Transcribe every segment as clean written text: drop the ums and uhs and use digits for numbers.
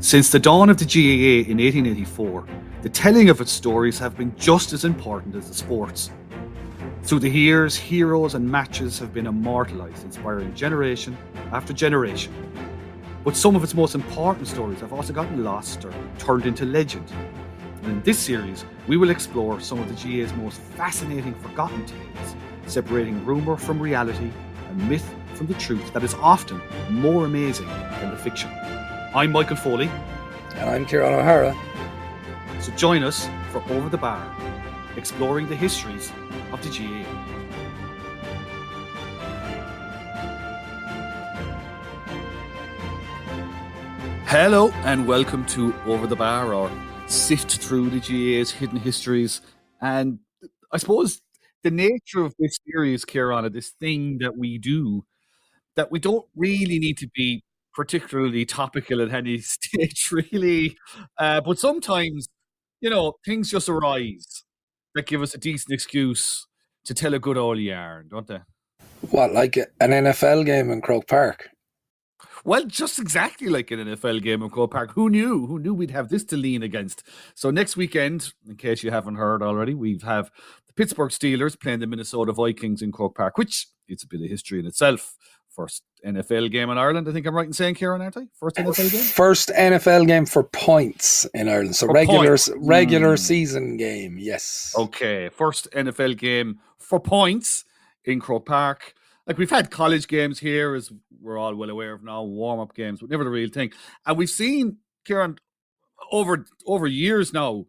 Since the dawn of the GAA in 1884, the telling of its stories have been just as important as the sports. Through the years, heroes and matches have been immortalised, inspiring generation after generation. But some of its most important stories have also gotten lost or turned into legend. And in this series, we will explore some of the GAA's most fascinating forgotten tales, separating rumour from reality and myth from the truth that is often more amazing than the fiction. I'm Michael Foley. And I'm Ciaran O'Hara. So join us for Over the Bar, exploring the histories of the GAA. Hello and welcome to Over the Bar, or sift through the GAA's hidden histories. And I suppose the nature of this series, Ciaran, this thing that we do, that we don't really need to be particularly topical at any stage, really. But sometimes, things just arise that give us a decent excuse to tell a good old yarn, don't they? What, like an NFL game in Croke Park? Well, just exactly like an NFL game in Croke Park. Who knew? Who knew we'd have this to lean against? So next weekend, in case you haven't heard already, we have the Pittsburgh Steelers playing the Minnesota Vikings in Croke Park, which it's a bit of history in itself. First NFL game in Ireland, I think I'm right in saying, Ciaran, aren't I? First NFL game? First NFL game for points in Ireland. So regular season game, yes. Okay, first NFL game for points in Croke Park. Like, we've had college games here, as we're all well aware of now, warm-up games, but never the real thing. And we've seen, Ciaran, over years now,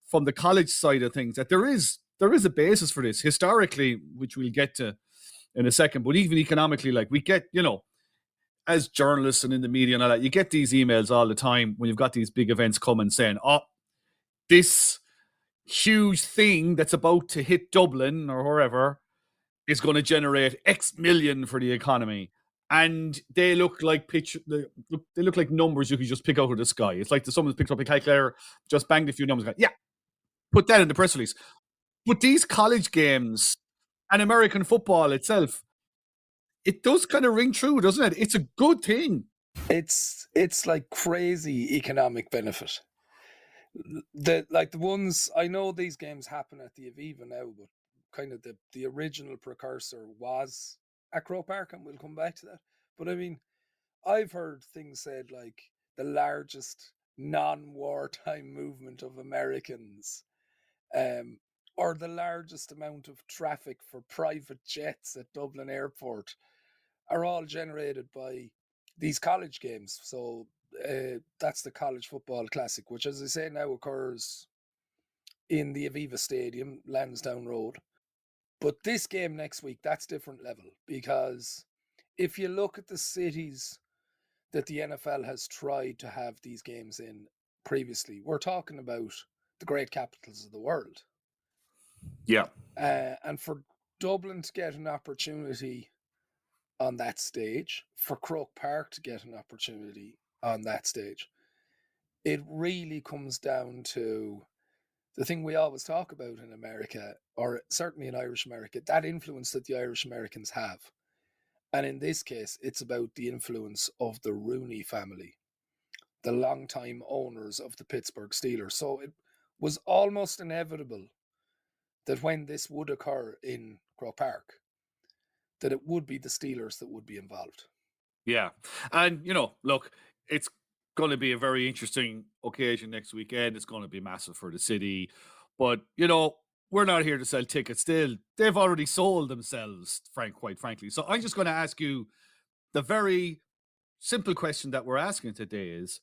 from the college side of things, that there is a basis for this historically, which we'll get to in a second. But even economically, like, we get, as journalists and in the media and all that, you get these emails all the time when you've got these big events coming saying, oh, this huge thing that's about to hit Dublin or wherever is going to generate X million for the economy. And they look like they look like numbers you could just pick out of the sky. It's like someone's picked up a calculator, just banged a few numbers, yeah, put that in the press release. But these college games and American football itself, it does kind of ring true, doesn't it? It's a good thing. It's like crazy economic benefit. The ones, I know these games happen at the Aviva now, but kind of the original precursor was at Croke Park, and we'll come back to that. But I mean, I've heard things said like the largest non-wartime movement of Americans, or the largest amount of traffic for private jets at Dublin Airport, are all generated by these college games. So that's the College Football Classic, which, as I say, now occurs in the Aviva Stadium, Lansdowne Road. But this game next week, that's different level, because if you look at the cities that the NFL has tried to have these games in previously, we're talking about the great capitals of the world. Yeah. And for Dublin to get an opportunity on that stage, for Croke Park to get an opportunity on that stage, it really comes down to the thing we always talk about in America, or certainly in Irish America, that influence that the Irish Americans have. And in this case, it's about the influence of the Rooney family, the longtime owners of the Pittsburgh Steelers. So it was almost inevitable that when this would occur in Croke Park, that it would be the Steelers that would be involved. Yeah. And, look, it's going to be a very interesting occasion next weekend. It's going to be massive for the city. But, we're not here to sell tickets still. They've already sold themselves, quite frankly. So I'm just going to ask you the very simple question that we're asking today is,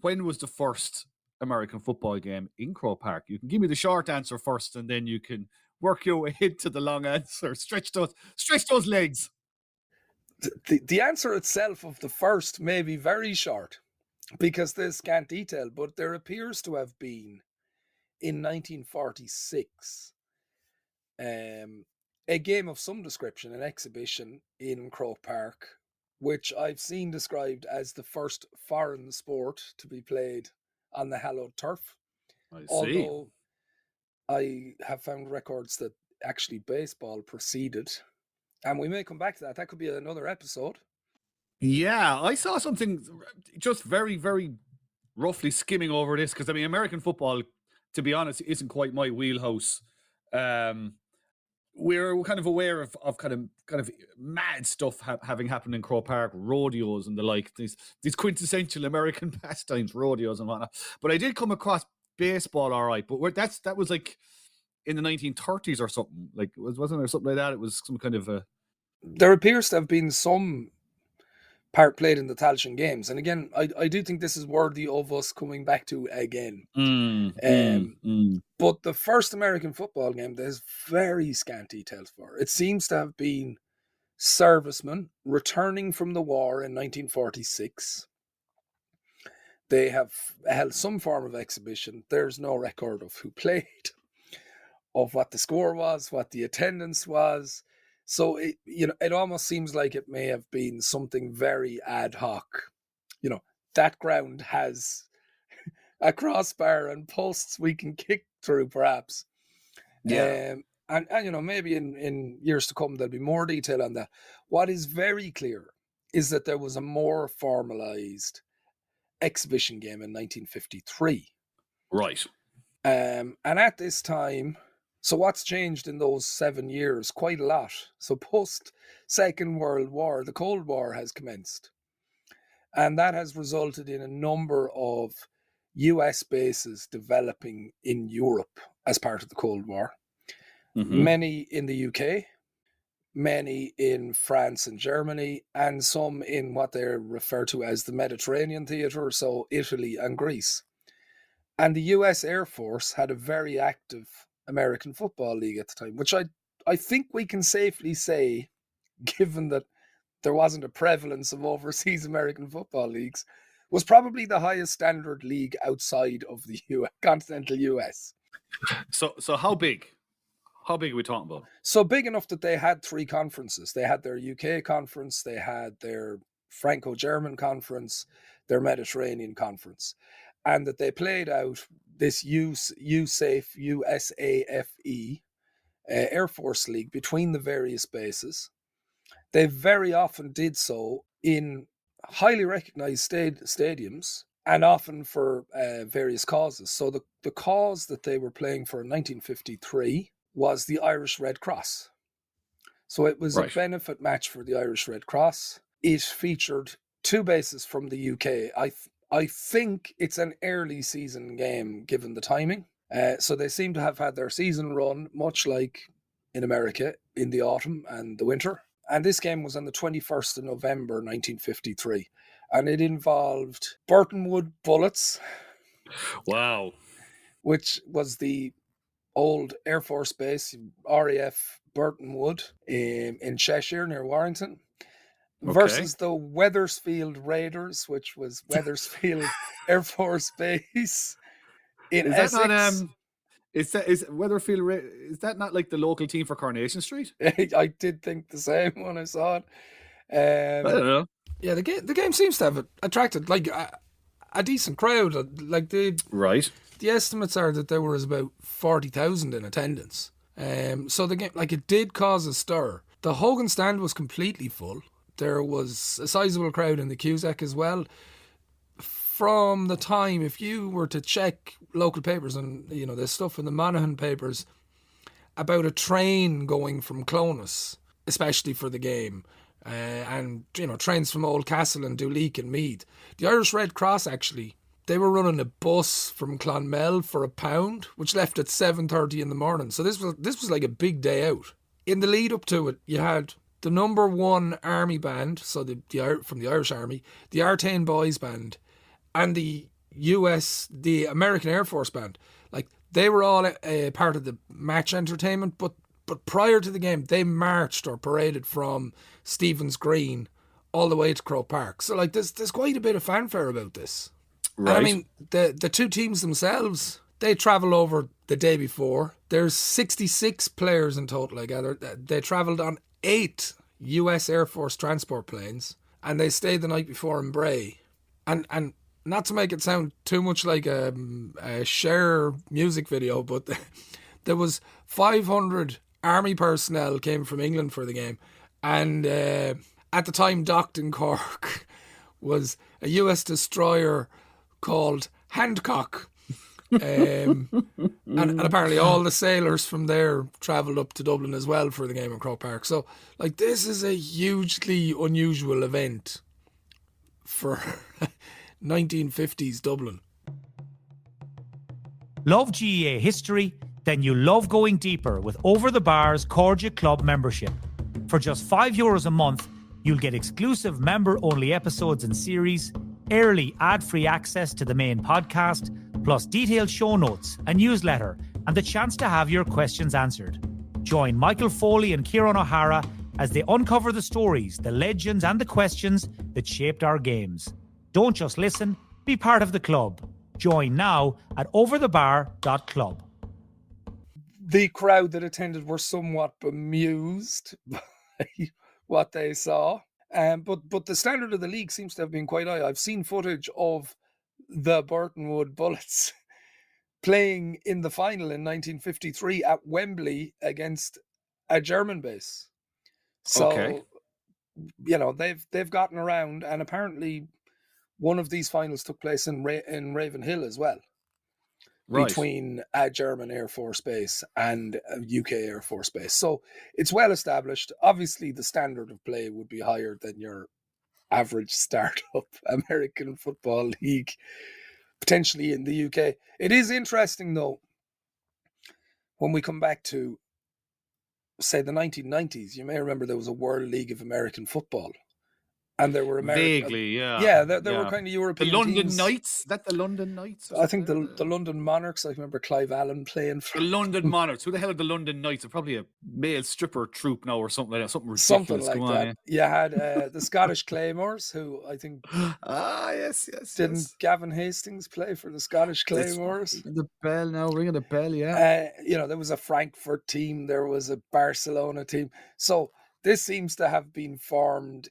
when was the first American football game in Croke Park? You can give me the short answer first, and then you can work your way into the long answer. Stretch those legs. The answer itself of the first may be very short, because there's scant detail, but there appears to have been, in 1946, a game of some description, an exhibition in Croke Park, which I've seen described as the first foreign sport to be played on the hallowed turf. I see. Although I have found records that actually baseball preceded, and we may come back to that. That could be another episode. Yeah, I saw something just very, very roughly skimming over this because I mean, American football, to be honest, isn't quite my wheelhouse. We're kind of aware of kind of mad stuff having happened in Croke Park, rodeos and the like. These quintessential American pastimes, rodeos and whatnot. But I did come across baseball, all right. But that was like in the 1930s or something. Like wasn't there something like that? It was some kind of a. There appears to have been some part played in the Tailteann games, and again, I do think this is worthy of us coming back to again. But the first American football game, there's very scant details for. It seems to have been servicemen returning from the war in 1946. They have held some form of exhibition. There's no record of who played, of what the score was, what the attendance was. So it almost seems like it may have been something very ad hoc. That ground has a crossbar and posts we can kick through, perhaps. Yeah. And maybe in years to come there'll be more detail on that. What is very clear is that there was a more formalized exhibition game in 1953. Right. And at this time, so what's changed in those 7 years? Quite a lot. So post Second World War, the Cold War has commenced. And that has resulted in a number of US bases developing in Europe as part of the Cold War. Mm-hmm. Many in the UK, many in France and Germany, and some in what they refer to as the Mediterranean theatre, so Italy and Greece. And the US Air Force had a very active American Football League at the time, which I think we can safely say, given that there wasn't a prevalence of overseas American football leagues, was probably the highest standard league outside of the continental US. So how big? How big are we talking about? So big enough that they had 3 conferences. They had their UK conference, they had their Franco-German conference, their Mediterranean conference, and that they played out this USAFE Air Force League between the various bases. They very often did so in highly recognized stadiums, and often for various causes. So the cause that they were playing for in 1953 was the Irish Red Cross. So it was a benefit match for the Irish Red Cross. It featured 2 bases from the UK. I think it's an early season game given the timing. So they seem to have had their season run, much like in America, in the autumn and the winter. And this game was on the 21st of November, 1953. And it involved Burtonwood Bullets. Wow. Which was the old Air Force Base, RAF Burtonwood, in Cheshire near Warrington, versus the Wethersfield Raiders, which was Wethersfield Air Force Base in Essex. Is Weatherfield? Is that not like the local team for Coronation Street? I did think the same when I saw it. I don't know. Yeah, the game seems to have attracted like a decent crowd. Like the estimates are that there was about 40,000 in attendance. So the game, like, it did cause a stir. The Hogan stand was completely full. There was a sizable crowd in the Cusack as well. From the time, if you were to check local papers and there's stuff in the Monaghan papers about a train going from Clonus, especially for the game, and trains from Oldcastle and Duleek and Meath. The Irish Red Cross actually, they were running a bus from Clonmel for £1, which left at 7:30 in the morning. So this was like a big day out. In the lead up to it, you had the number 1 army band, so from the Irish Army, the Artane Boys Band, and the American Air Force Band. Like, they were all part of the match entertainment, but prior to the game, they marched or paraded from Stephen's Green all the way to Croke Park. So like, there's quite a bit of fanfare about this. Right. And I mean, the 2 teams themselves, they travel over the day before. There's 66 players in total, I gather. They travelled on 8 US Air Force transport planes, and they stayed the night before in Bray. And not to make it sound too much like a Cher music video, but there was 500 army personnel came from England for the game. And at the time docked in Cork was a US destroyer called Handcock. And apparently all the sailors from there travelled up to Dublin as well for the game in Croke Park. So, like, this is a hugely unusual event for 1950s Dublin. Love GEA history? Then you love going deeper with Over the Bar's Cordia Club membership. For just €5 a month, you'll get exclusive member-only episodes and series, early ad-free access to the main podcast, plus detailed show notes, a newsletter, and the chance to have your questions answered. Join Michael Foley and Ciaran O'Hara as they uncover the stories, the legends, and the questions that shaped our games. Don't just listen, be part of the club. Join now at overthebar.club. The crowd that attended were somewhat bemused by what they saw. But the standard of the league seems to have been quite high. I've seen footage of the Burtonwood Bullets playing in the final in 1953 at Wembley against a German base. So, Okay. you know, they've gotten around, and apparently one of these finals took place in Ravenhill as well. Right. Between a German Air Force base and a UK Air Force base. So it's well established. Obviously, the standard of play would be higher than your average startup American football league, potentially in the UK. It is interesting, though, when we come back to, say, the 1990s, you may remember there was a World League of American Football. And there were Vaguely, yeah. Yeah, there were kind of European The London teams. Knights? Is that the London Knights? I think the London Monarchs. I remember Clive Allen playing for the London Monarchs. Who the hell are the London Knights? They're probably a male stripper troupe now or something like that. Something ridiculous. Something like that. You had the Scottish Claymores, who I think yes. didn't Gavin Hastings play for the Scottish Claymores? The bell now, ringing the bell, yeah. You know, there was a Frankfurt team, there was a Barcelona team. So this seems to have been formed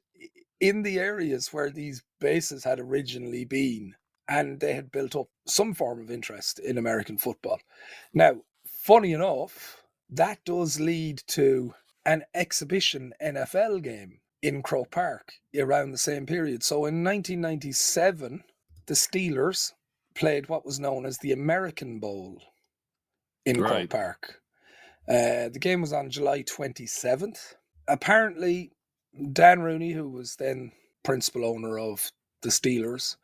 in the areas where these bases had originally been, and they had built up some form of interest in American football. Now, funny enough, that does lead to an exhibition NFL game in Croke Park around the same period. So in 1997, the Steelers played what was known as the American Bowl in Croke Park. The game was on July 27th. Apparently, Dan Rooney, who was then principal owner of the Steelers,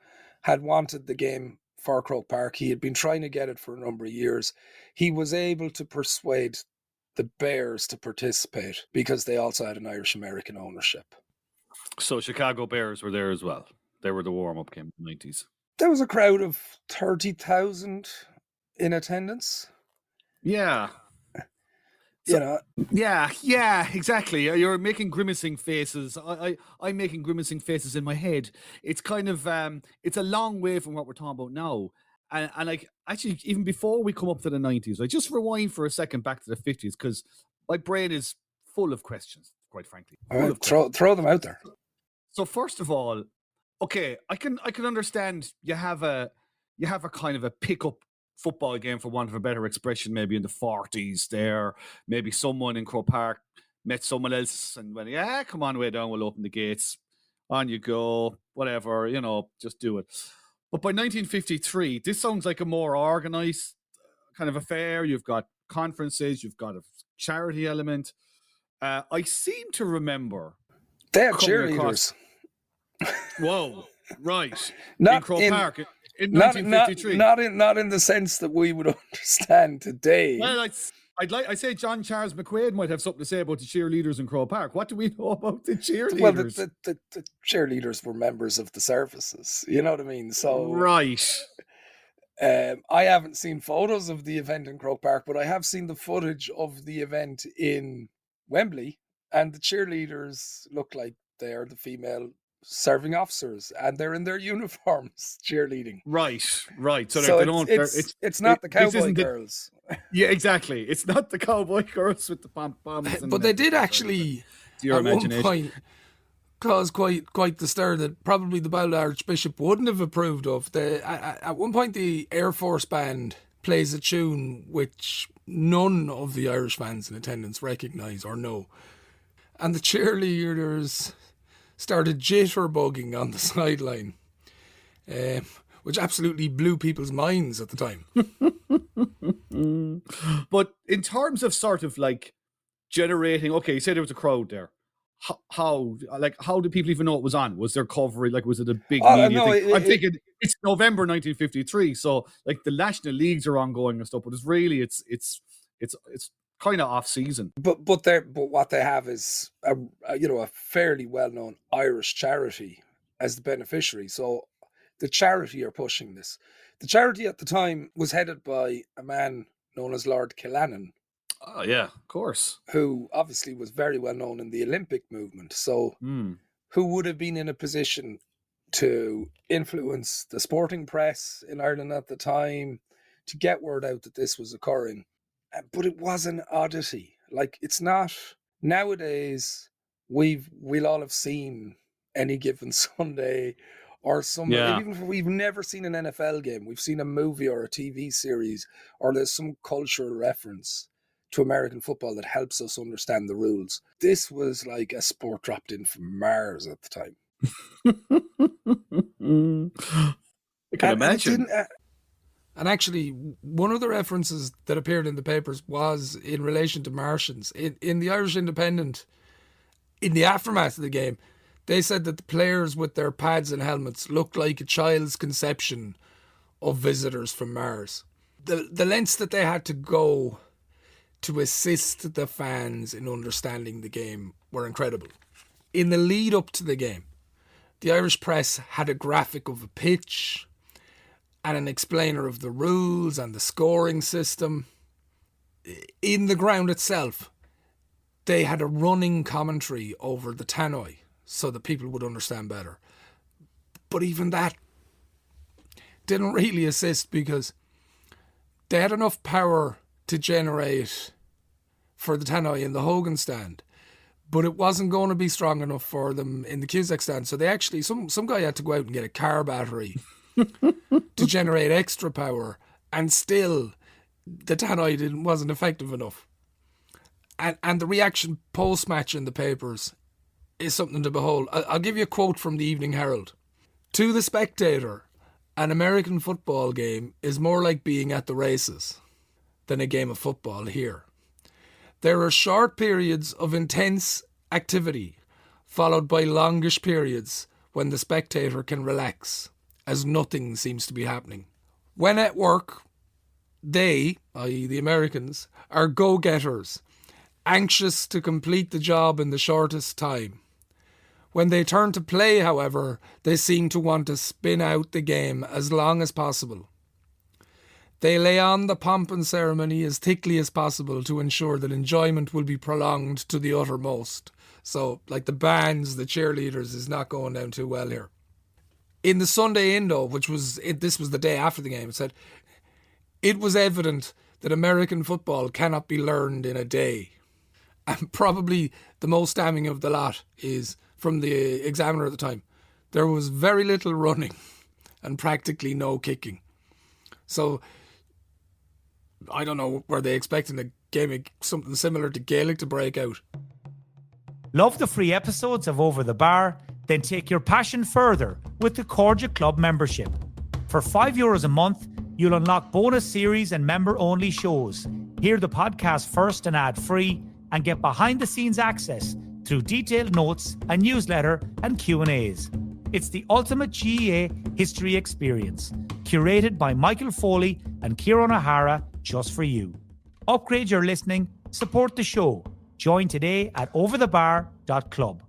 had wanted the game for Croke Park. He had been trying to get it for a number of years. He was able to persuade the Bears to participate because they also had an Irish-American ownership. So Chicago Bears were there as well. They were the warm-up game in the 90s. There was a crowd of 30,000 in attendance. Yeah. You know, yeah, exactly. You're making grimacing faces. I'm making grimacing faces in my head. It's kind of it's a long way from what we're talking about now. And like, actually, even before we come up to the 90s, I just rewind for a second back to the 50s, because my brain is full of questions, quite frankly. Throw them out there. So first of all, okay, I can understand you have a kind of a pickup football game, for want of a better expression, maybe in the 40s there. Maybe someone in Croke Park met someone else and went, yeah, come on, way down, we'll open the gates. On you go, whatever, you know, just do it. But by 1953, this sounds like a more organized kind of affair. You've got conferences, you've got a charity element. I seem to remember they have cheerleaders. Whoa, right. Not in Croke Park. In 1953. Not in the sense that we would understand today. Well, I'd say John Charles McQuaid might have something to say about the cheerleaders in Croke Park. What do we know about the cheerleaders? Well, the cheerleaders were members of the services. You know what I mean? So right. I haven't seen photos of the event in Croke Park, but I have seen the footage of the event in Wembley, and the cheerleaders look like they are the female serving officers, and they're in their uniforms cheerleading. Right. So it's not the cowboy girls. Yeah, exactly. It's not the cowboy girls with the pom-poms. But they did actually, at one point, cause quite the stir that probably the Bowl Archbishop wouldn't have approved of. At one point, the Air Force Band plays a tune which none of the Irish fans in attendance recognise or know. And the cheerleaders started jitterbugging on the sideline, which absolutely blew people's minds at the time. But in terms of sort of like generating, okay, you said there was a crowd there. How did people even know it was on? Was there coverage? Like, was it a big media no, thing? I'm thinking it's November 1953, so like the national leagues are ongoing and stuff, but it's really it's kind of off season. But what they have is a fairly well known Irish charity as the beneficiary. So the charity are pushing this. The charity at the time was headed by a man known as Lord Killannon. Oh yeah, of course. Who obviously was very well known in the Olympic movement. So who would have been in a position to influence the sporting press in Ireland at the time to get word out that this was occurring. But it was an oddity. Like, it's not nowadays. We'll all have seen Any Given Sunday or some, even if we've never seen an NFL game, we've seen a movie or a TV series, or there's some cultural reference to American football that helps us understand the rules. This was like a sport dropped in from Mars at the time. I can imagine. And actually, one of the references that appeared in the papers was in relation to Martians. In the Irish Independent, in the aftermath of the game, they said that the players with their pads and helmets looked like a child's conception of visitors from Mars. The lengths that they had to go to assist the fans in understanding the game were incredible. In the lead up to the game, the Irish press had a graphic of a pitch and an explainer of the rules and the scoring system. In the ground itself, they had a running commentary over the tannoy so that people would understand better. But even that didn't really assist, because they had enough power to generate for the tannoy in the Hogan stand, but it wasn't going to be strong enough for them in the Cusack stand. So they actually, some guy had to go out and get a car battery to generate extra power, and still the tannoy wasn't effective enough. And the reaction post-match in the papers is something to behold. I'll give you a quote from the Evening Herald. "To the spectator, an American football game is more like being at the races than a game of football here. There are short periods of intense activity, followed by longish periods when the spectator can relax, as nothing seems to be happening. When at work, they, i.e. the Americans, are go-getters, anxious to complete the job in the shortest time. When they turn to play, however, they seem to want to spin out the game as long as possible. They lay on the pomp and ceremony as thickly as possible to ensure that enjoyment will be prolonged to the uttermost." So, like, the bands, the cheerleaders is not going down too well here. In the Sunday Indo, this was the day after the game, it said, "It was evident that American football cannot be learned in a day." And probably the most damning of the lot is from the Examiner at the time. There was very little running and practically no kicking. So, I don't know, were they expecting a game, something similar to Gaelic to break out? Love the free episodes of Over the Bar? Then take your passion further with the Cordia Club membership. For €5 a month, you'll unlock bonus series and member-only shows, hear the podcast first and ad-free, and get behind-the-scenes access through detailed notes, a newsletter, and Q&As. It's the ultimate GEA history experience, curated by Michael Foley and Ciaran O'Hara just for you. Upgrade your listening, support the show. Join today at overthebar.club.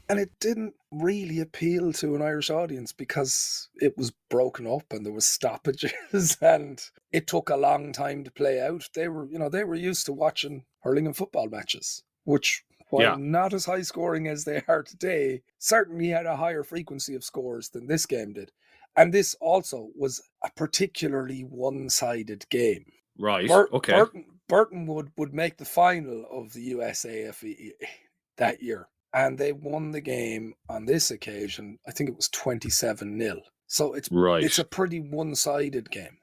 And it didn't really appeal to an Irish audience because it was broken up and there was stoppages and it took a long time to play out. They were used to watching hurling and football matches, which, while not as high scoring as they are today, certainly had a higher frequency of scores than this game did. And this also was a particularly one-sided game. Right. Okay. Burton would make the final of the USAFE that year. And they won the game on this occasion. I think it was 27-0. So it's a pretty one-sided game.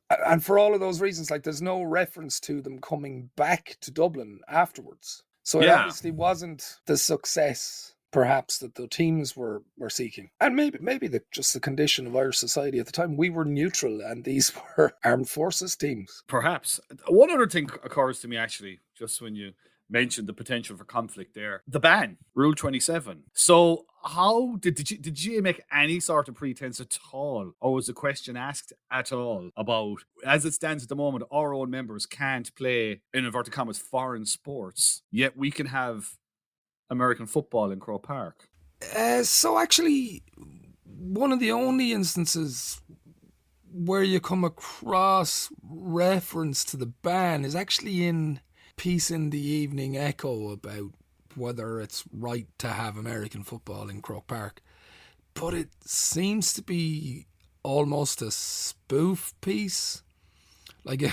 And for all of those reasons, like, there's no reference to them coming back to Dublin afterwards. So it obviously wasn't the success perhaps that the teams were seeking. And maybe just the condition of Irish society at the time. We were neutral and these were armed forces teams. Perhaps. One other thing occurs to me, actually, just when you mentioned the potential for conflict there. The ban, Rule 27. So how did GA make any sort of pretense at all? Or was the question asked at all about, as it stands at the moment, our own members can't play, in inverted commas, foreign sports, yet we can have American football in Croke Park? So actually, one of the only instances where you come across reference to the ban is actually in Piece in the Evening Echo about whether it's right to have American football in Croke Park. But it seems to be almost a spoof piece. Like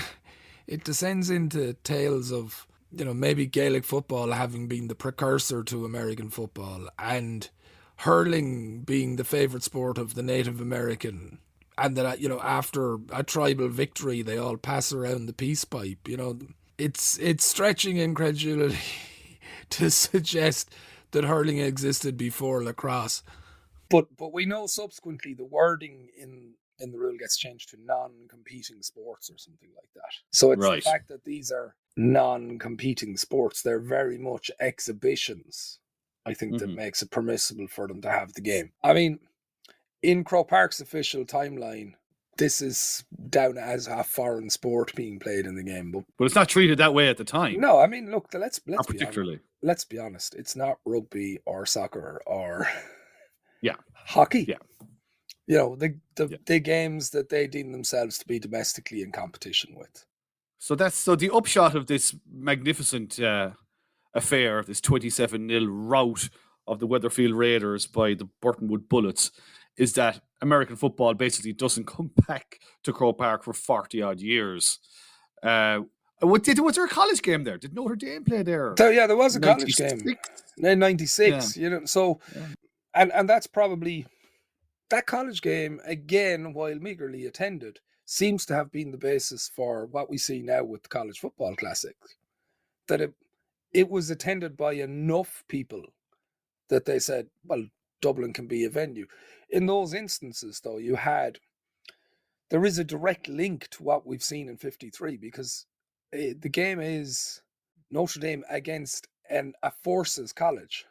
it descends into tales of, maybe Gaelic football having been the precursor to American football and hurling being the favourite sport of the Native American. And that, after a tribal victory, they all pass around the peace pipe. It's stretching incredulity to suggest that hurling existed before lacrosse. But we know subsequently the wording in the rule gets changed to non-competing sports or something like that. So it's the fact that these are non-competing sports. They're very much exhibitions, I think, that makes it permissible for them to have the game. I mean, in Croke Park's official timeline, this is down as a foreign sport being played in the game. But it's not treated that way at the time. No, I mean, look, let's be particularly. Let's be honest. It's not rugby or soccer or hockey. Yeah. The games that they deem themselves to be domestically in competition with. So the upshot of this magnificent affair, this 27-0 rout of the Weatherfield Raiders by the Burtonwood Bullets, is that American football basically doesn't come back to Croke Park for 40-odd years. Was there a college game there? Did Notre Dame play there? There was a college game in 96. And that's probably... That college game, again, while meagerly attended, seems to have been the basis for what we see now with the College Football Classic. That it was attended by enough people that they said, well, Dublin can be a venue. In those instances, though, there is a direct link to what we've seen in 53 because the game is Notre Dame against a forces college.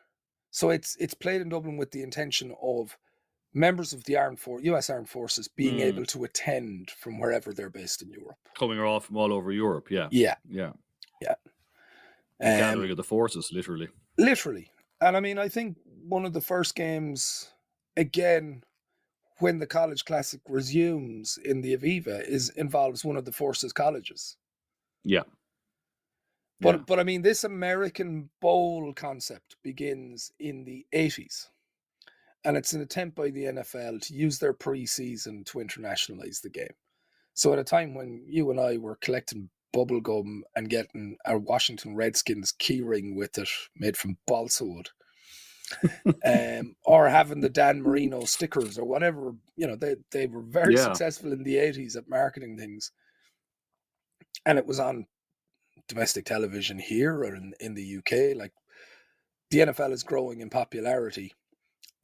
So it's played in Dublin with the intention of members of the U.S. Armed Forces being able to attend from wherever they're based in Europe. Coming off from all over Europe, yeah. Gathering of the forces, literally. Literally. And I mean, I think one of the first games, again, when the College Classic resumes in the Aviva, involves one of the forces colleges. Yeah. But I mean, this American Bowl concept begins in the 80s. And it's an attempt by the NFL to use their preseason to internationalize the game. So at a time when you and I were collecting bubble gum and getting a Washington Redskins keyring with it made from balsa wood, or having the Dan Marino stickers or whatever, they were very successful in the 80s at marketing things. And it was on domestic television here or in the UK. Like, the NFL is growing in popularity.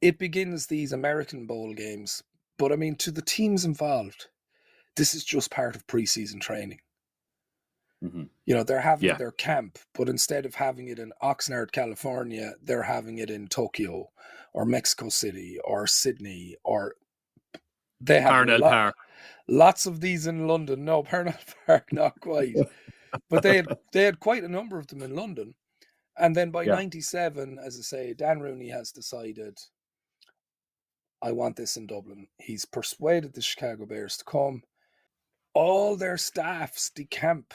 It begins these American Bowl games, but I mean, to the teams involved, this is just part of preseason training. They're having their camp, but instead of having it in Oxnard, California, they're having it in Tokyo or Mexico City or Sydney, or they have Parnell Park. Lots of these in London. No, Parnell Park, not quite. But they had quite a number of them in London. And then by 97, as I say, Dan Rooney has decided, I want this in Dublin. He's persuaded the Chicago Bears to come. All their staffs decamp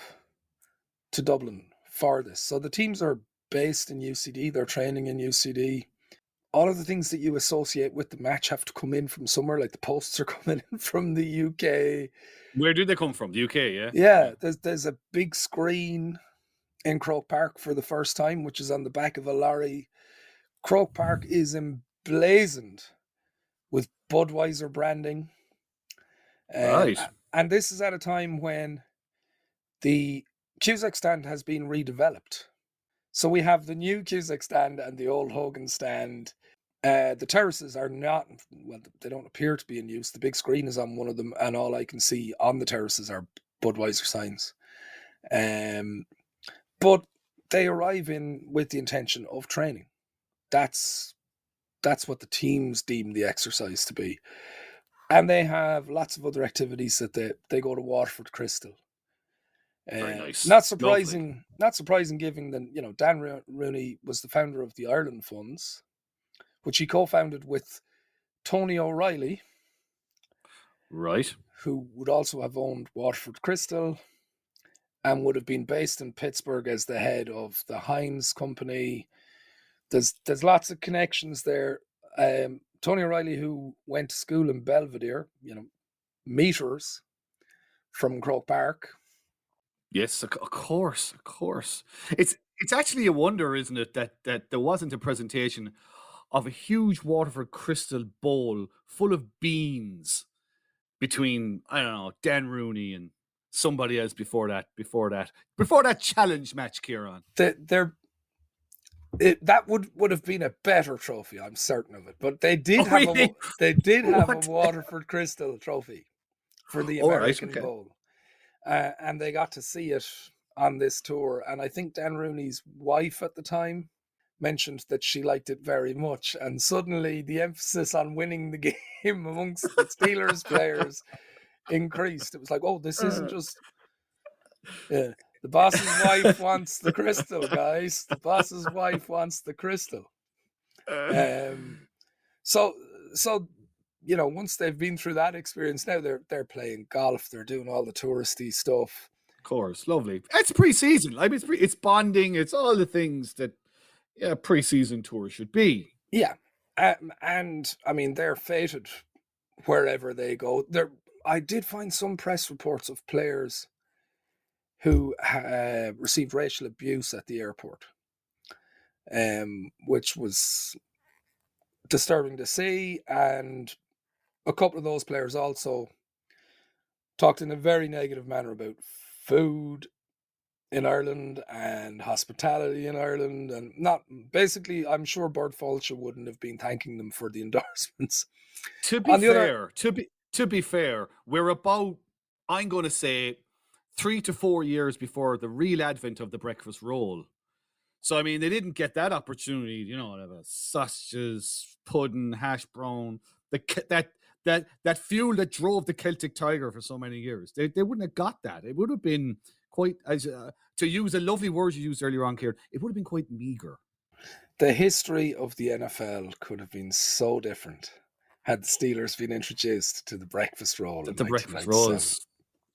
to Dublin for this. So the teams are based in UCD. They're training in UCD. All of the things that you associate with the match have to come in from somewhere. Like the posts are coming in from the UK. Where do they come from? The UK, yeah? Yeah, there's a big screen in Croke Park for the first time, which is on the back of a lorry. Croke Park is emblazoned with Budweiser branding. Right. And this is at a time when the Cusack stand has been redeveloped. So we have the new Cusack stand and the old Hogan stand. The terraces are not, well, they don't appear to be in use. The big screen is on one of them, and all I can see on the terraces are Budweiser signs. But they arrive in with the intention of training. That's what the teams deem the exercise to be. And they have lots of other activities that they go to Waterford Crystal. Very nice. Not surprising given that, Dan Rooney was the founder of the Ireland Funds, which he co-founded with Tony O'Reilly. Right. Who would also have owned Waterford Crystal and would have been based in Pittsburgh as the head of the Heinz Company. There's lots of connections there. Tony O'Reilly, who went to school in Belvedere, meters from Croke Park. Yes, of course. It's actually a wonder, isn't it, that there wasn't a presentation of a huge Waterford Crystal bowl full of beans between, I don't know, Dan Rooney and somebody else before that challenge match, Ciaran. That would have been a better trophy, I'm certain of it. But they did have a Waterford Crystal trophy for the American Bowl. And they got to see it on this tour. And I think Dan Rooney's wife at the time mentioned that she liked it very much. And suddenly the emphasis on winning the game amongst the Steelers players increased. It was like, oh, this isn't just... the boss's wife wants the crystal, guys. The boss's wife wants the crystal. So once they've been through that experience, now they're playing golf. They're doing all the touristy stuff. Of course, lovely. It's pre-season. I mean, it's bonding. It's all the things that a pre-season tour should be. Yeah, and I mean they're fated wherever they go. I did find some press reports of players who received racial abuse at the airport, which was disturbing to see. And a couple of those players also talked in a very negative manner about food in Ireland and hospitality in Ireland, and I'm sure Bert Fulcher wouldn't have been thanking them for the endorsements. To be fair, we're about, I'm going to say, 3 to 4 years before the real advent of the breakfast roll. So, I mean, they didn't get that opportunity, to have a sausages, pudding, hash brown, that fuel that drove the Celtic Tiger for so many years. They wouldn't have got that. It would have been quite, to use a lovely word you used earlier on, Ciaran, it would have been quite meager. The history of the NFL could have been so different had the Steelers been introduced to the breakfast roll. The breakfast rolls.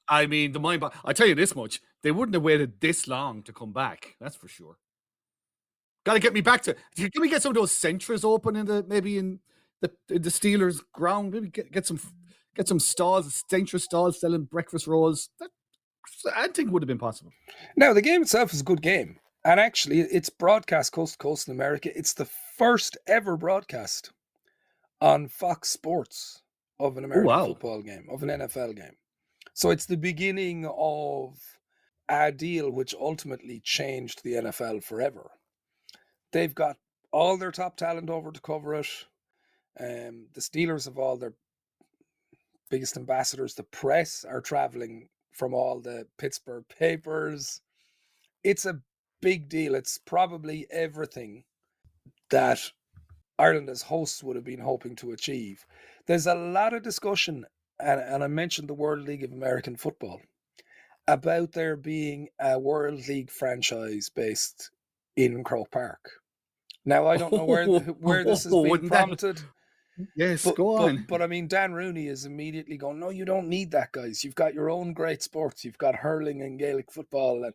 I mean, I tell you this much, they wouldn't have waited this long to come back. That's for sure. Got to get me back to. Can we get some of those Centras open in the Steelers ground? Maybe get some stalls, Centra stalls selling breakfast rolls. That I think would have been possible. Now the game itself is a good game, and actually, it's broadcast coast to coast in America. It's the first ever broadcast on Fox Sports of an American football game, of an NFL game. So it's the beginning of a deal which ultimately changed the NFL forever. They've got all their top talent over to cover it. The Steelers have all their biggest ambassadors. The press are traveling from all the Pittsburgh papers. It's a big deal. It's probably everything that Ireland as hosts would have been hoping to achieve. There's a lot of discussion, and I mentioned the World League of American Football, about there being a World League franchise based in Croke Park. Now, I don't know where this has been prompted. Yes, go on. But I mean, Dan Rooney is immediately going, no, you don't need that, guys. You've got your own great sports. You've got hurling and Gaelic football,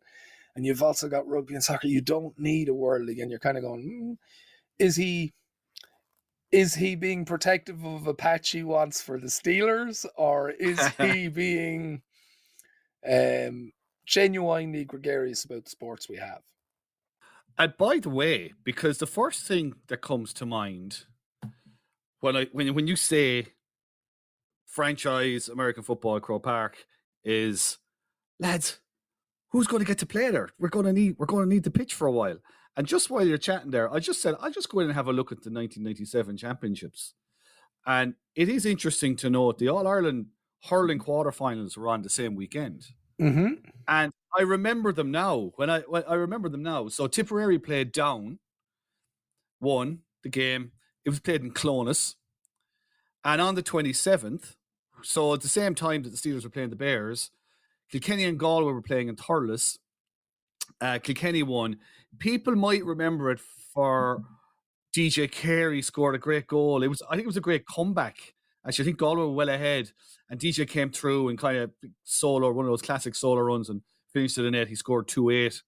and you've also got rugby and soccer. You don't need a World League. And you're kind of going, is he being protective of a patch he wants for the Steelers, or is he being genuinely gregarious about the sports we have? And by the way, because the first thing that comes to mind when you say franchise American football, Croke Park, is, lads, who's going to get to play there? We're going to need the pitch for a while. And just while you're chatting there, I just said, I'll just go in and have a look at the 1997 championships. And it is interesting to note the All-Ireland hurling quarterfinals were on the same weekend. Mm-hmm. And I remember them now. I remember them now. So Tipperary played down, won the game. It was played in Clonus. And on the 27th, so at the same time that the Steelers were playing the Bears, Kilkenny and Galway were playing in Thurles. Kilkenny won. People might remember it for DJ Carey scored a great goal. I think it was a great comeback. Actually, I think Galway were well ahead, and DJ came through and kind of solo, one of those classic solo runs, and finished to the net. He scored 2-8.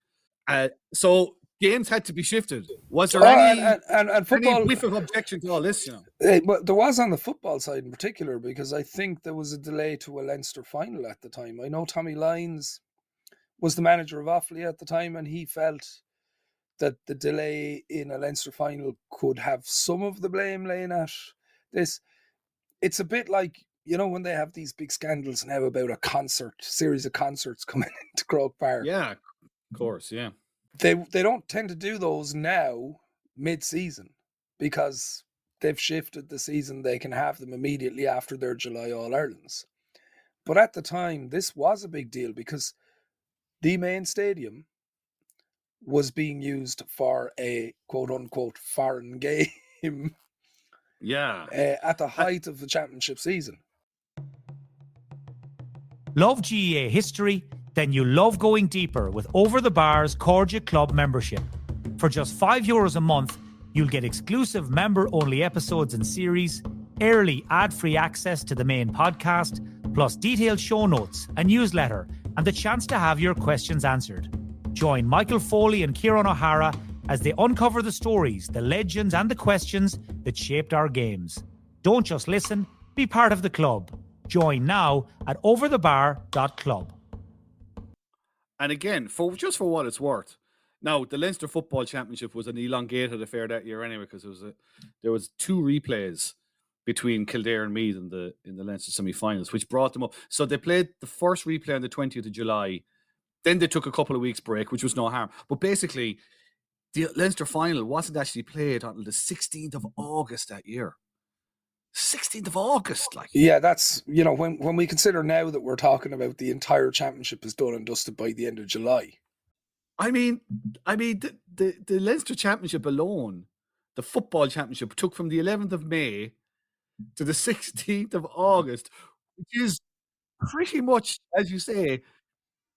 So games had to be shifted. Was there any football, whiff of objection to all this? You know, well, there was on the football side in particular, because I think there was a delay to a Leinster final at the time. I know Tommy Lyons was the manager of Offaly at the time, and he felt that the delay in a Leinster final could have some of the blame laying at this. It's a bit like, you know, when they have these big scandals now about a series of concerts coming into Croke Park. Yeah, of course, yeah. They don't tend to do those now mid-season, because they've shifted the season. They can have them immediately after their July All-Irelands. But at the time, this was a big deal, because the main stadium was being used for a quote-unquote foreign game. Yeah. At the height of the championship season. Love GEA history? Then you love going deeper with Over the Bar's Cordia Club membership. For just €5 a month, you'll get exclusive member-only episodes and series, early ad-free access to the main podcast, plus detailed show notes, a newsletter, and the chance to have your questions answered. Join Michael Foley and Ciaran O'Hara as they uncover the stories, the legends, and the questions that shaped our games. Don't just listen, be part of the club. Join now at overthebar.club. And again, for what it's worth, now the Leinster Football Championship was an elongated affair that year anyway, because there was 2 replays between Kildare and Meath in the Leinster semi-finals, which brought them up. So they played the first replay on the 20th of July. Then they took a couple of weeks break, which was no harm. But basically, the Leinster final wasn't actually played until the 16th of August that year. 16th of August, like. Yeah, that's, you know, when we consider now that we're talking about the entire championship is done and dusted by the end of July. I mean, the Leinster Championship alone, the football championship, took from the 11th of May to the 16th of August, which is pretty much, as you say,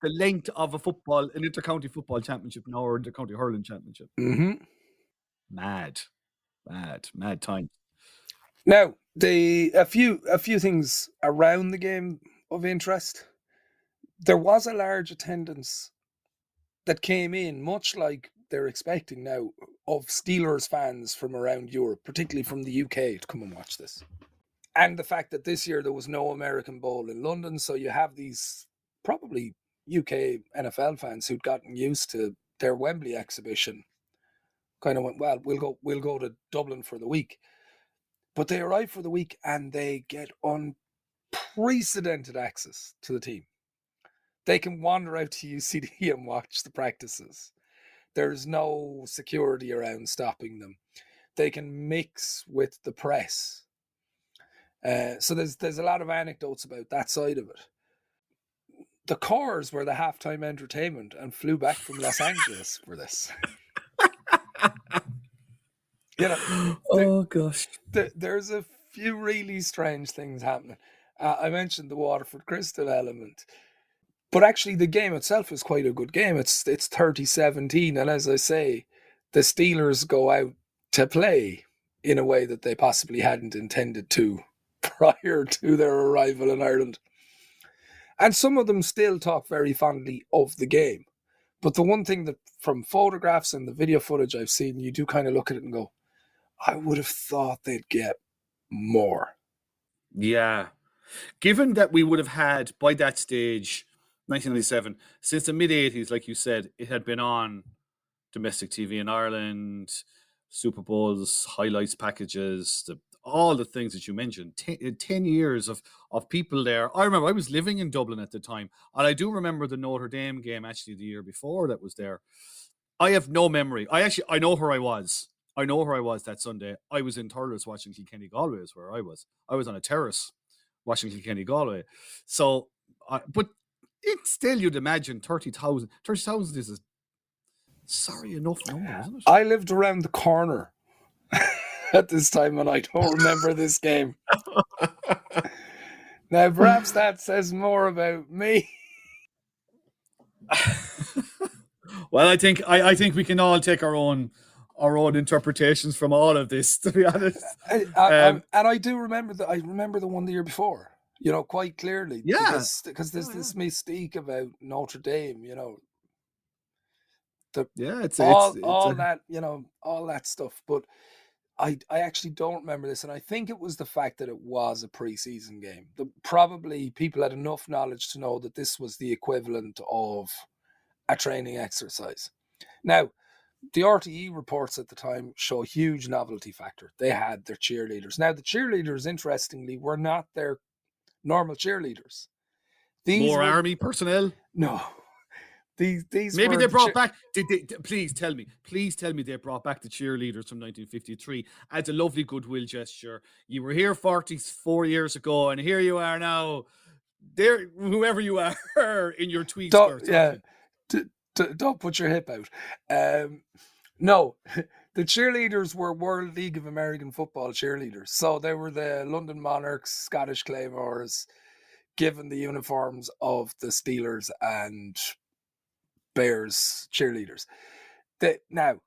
the length of an inter-county football championship now, or inter-county hurling championship. Mm-hmm. Mad time. Now, a few things around the game of interest. There was a large attendance that came in, much like they're expecting now, of Steelers fans from around Europe, particularly from the UK, to come and watch this. And the fact that this year there was no American Bowl in London, so you have these probably UK NFL fans who'd gotten used to their Wembley exhibition, kind of went, well, we'll go to Dublin for the week. But they arrive for the week and they get unprecedented access to the team. They can wander out to UCD and watch the practices. There's no security around stopping them. They can mix with the press. So there's a lot of anecdotes about that side of it. The Cors were the halftime entertainment and flew back from Los Angeles for this. You know, gosh. There's a few really strange things happening. I mentioned the Waterford Crystal element, but actually the game itself is quite a good game. It's 30-17, and as I say, the Steelers go out to play in a way that they possibly hadn't intended to prior to their arrival in Ireland. And some of them still talk very fondly of the game. But the one thing that from photographs and the video footage I've seen, you do kind of look at it and go, I would have thought they'd get more. Yeah. Given that we would have had, by that stage, 1997, since the mid-80s, like you said, it had been on domestic TV in Ireland, Super Bowls, highlights packages, all the things that you mentioned, 10 years of people there. I remember I was living in Dublin at the time, and I do remember the Notre Dame game actually the year before that was there. I have no memory. I know where I was. I know where I was that Sunday. I was in Thurles watching Kilkenny Galway is where I was. I was on a terrace watching Kilkenny Galway. So, but it's still, you'd imagine 30,000. 30,000 is a sorry enough number, isn't it? I lived around the corner at this time, and I don't remember this game. Now, perhaps that says more about me. Well, I think we can all take our own interpretations from all of this, to be honest. And I do remember I remember the one the year before, quite clearly. Yeah. Because there's this mystique about Notre Dame, all that stuff. But I actually don't remember this, and I think it was the fact that it was a preseason game. Probably people had enough knowledge to know that this was the equivalent of a training exercise. Now, the RTE reports at the time show a huge novelty factor. They had their cheerleaders. Now, the cheerleaders, interestingly, were not their normal cheerleaders. More army personnel? No. These maybe they brought back. Please tell me they brought back the cheerleaders from 1953 as a lovely goodwill gesture. You were here 44 years ago, and here you are now. There, whoever you are, in your tweed skirts. Yeah. Don't put your hip out. No, the cheerleaders were World League of American Football cheerleaders. So they were the London Monarchs, Scottish Claymores, given the uniforms of the Steelers and Bears cheerleaders. Now,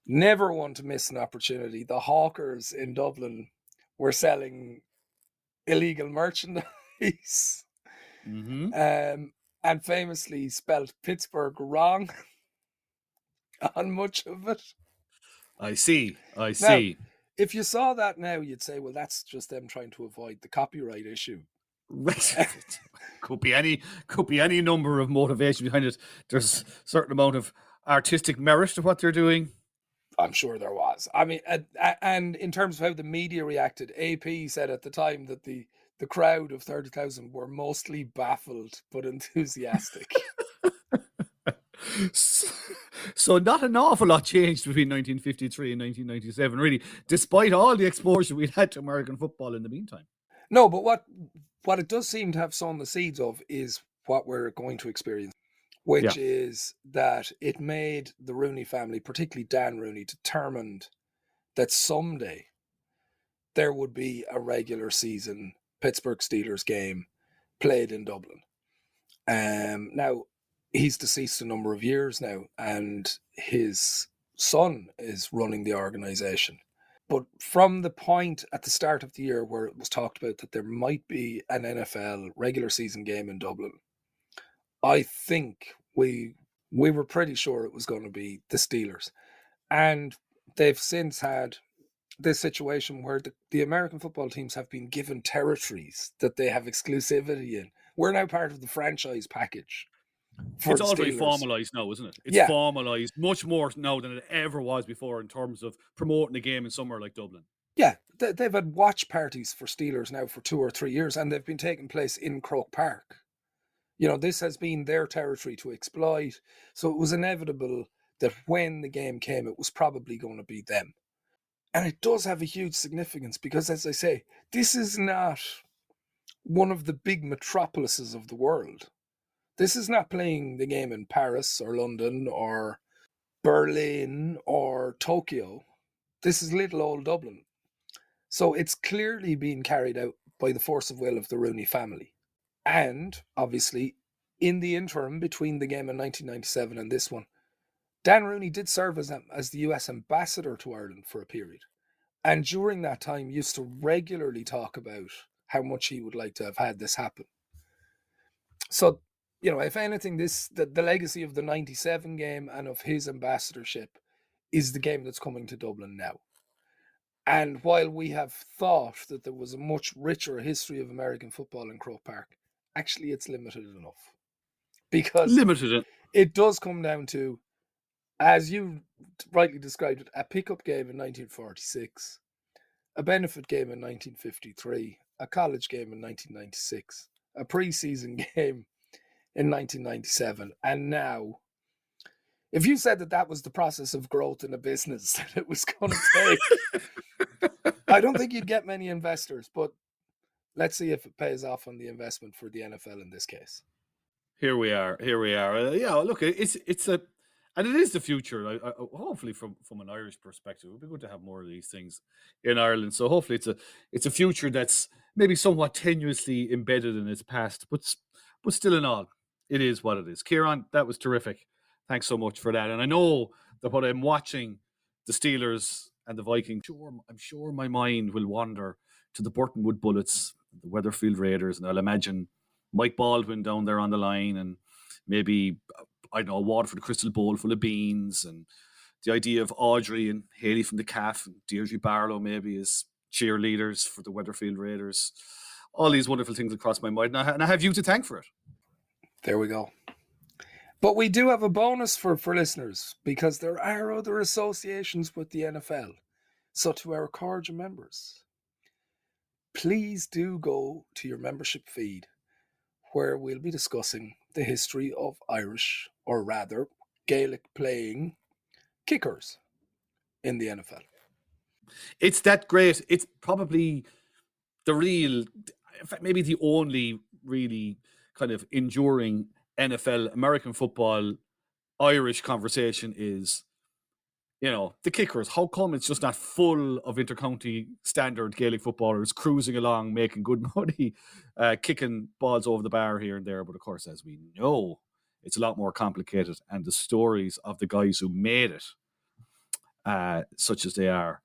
never one to miss an opportunity. The hawkers in Dublin were selling illegal merchandise. Mm-hmm. And famously spelled Pittsburgh wrong on much of it. I see. Now, if you saw that now, you'd say, well, that's just them trying to avoid the copyright issue. Could be any number of motivation behind it. There's a certain amount of artistic merit to what they're doing. I'm sure there was. I mean, and in terms of how the media reacted, AP said at the time that the crowd of 30,000 were mostly baffled but enthusiastic. So not an awful lot changed between 1953 and 1997, really, despite all the exposure we'd had to American football in the meantime. No, but what it does seem to have sown the seeds of is what we're going to experience, which is that it made the Rooney family, particularly Dan Rooney, determined that someday there would be a regular season Pittsburgh Steelers game played in Dublin. Now, he's deceased a number of years now, and his son is running the organization. But from the point at the start of the year where it was talked about that there might be an NFL regular season game in Dublin, I think we were pretty sure it was going to be the Steelers. And they've since had this situation where the American football teams have been given territories that they have exclusivity in. We're now part of the franchise package. It's all very formalised now, isn't it? It's formalised much more now than it ever was before in terms of promoting a game in somewhere like Dublin. Yeah, they've had watch parties for Steelers now for 2 or 3 years, and they've been taking place in Croke Park. This has been their territory to exploit. So it was inevitable that when the game came, it was probably going to be them. And it does have a huge significance because, as I say, this is not one of the big metropolises of the world. This is not playing the game in Paris or London or Berlin or Tokyo. This is little old Dublin. So it's clearly being carried out by the force of will of the Rooney family. And obviously, in the interim between the game in 1997 and this one, Dan Rooney did serve as the US ambassador to Ireland for a period. And during that time, used to regularly talk about how much he would like to have had this happen. So, if anything, the legacy of the 97 game and of his ambassadorship is the game that's coming to Dublin now. And while we have thought that there was a much richer history of American football in Croke Park, actually it's limited enough. Because it does come down to, as you rightly described it, a pickup game in 1946, a benefit game in 1953, a college game in 1996, a preseason game in 1997, and now If you said that was the process of growth in a business that it was going to take, I don't think you'd get many investors, but let's see if it pays off on the investment for the NFL in this case. Here we are. Yeah, look, it's and it is the future. I hopefully, from an Irish perspective, it would be good to have more of these things in Ireland. So hopefully, it's a future that's maybe somewhat tenuously embedded in its past, but still in all, it is what it is. Ciaran, that was terrific. Thanks so much for that. And I know that when I'm watching the Steelers and the Vikings, I'm sure my mind will wander to the Burtonwood Bullets, the Weatherfield Raiders, and I'll imagine Mike Baldwin down there on the line, and maybe, I don't know, Waterford Crystal Bowl full of beans, and the idea of Audrey and Haley from the Calf and Deirdre Barlow maybe as cheerleaders for the Weatherfield Raiders. All these wonderful things across my mind, and I have you to thank for it. There we go. But we do have a bonus for listeners, because there are other associations with the NFL. So to our Corja members, please do go to your membership feed, where we'll be discussing the history of Irish, or rather Gaelic playing kickers in the NFL. It's that great. It's probably the real, in fact, maybe the only really kind of enduring NFL, American football, Irish conversation is, the kickers. How come it's just not full of intercounty standard Gaelic footballers cruising along, making good money, kicking balls over the bar here and there? But of course, as we know, it's a lot more complicated, and the stories of the guys who made it, such as they are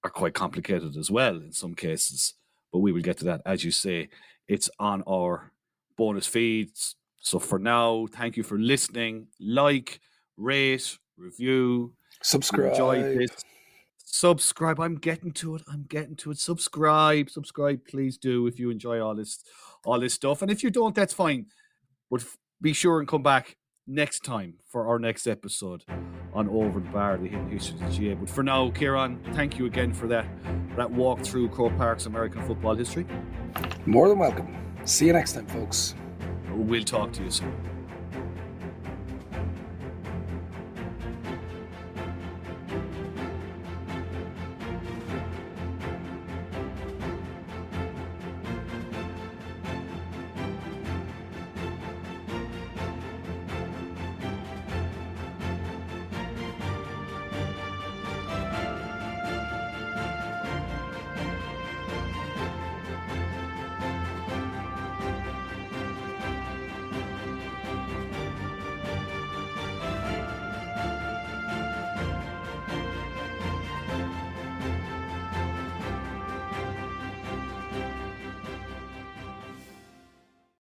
quite complicated as well in some cases. But we will get to that. As you say, it's on our bonus feeds. So for now, thank you for listening. Like, rate, review, subscribe. Enjoy this. Subscribe. I'm getting to it. Subscribe, please do, if you enjoy all this stuff. And if you don't, that's fine. But be sure and come back next time for our next episode on Over the Bar, the hidden history of the GA. But for now, Ciaran, thank you again for that walk through Croke Park's American football history. More than welcome. See you next time, folks. We'll talk to you soon.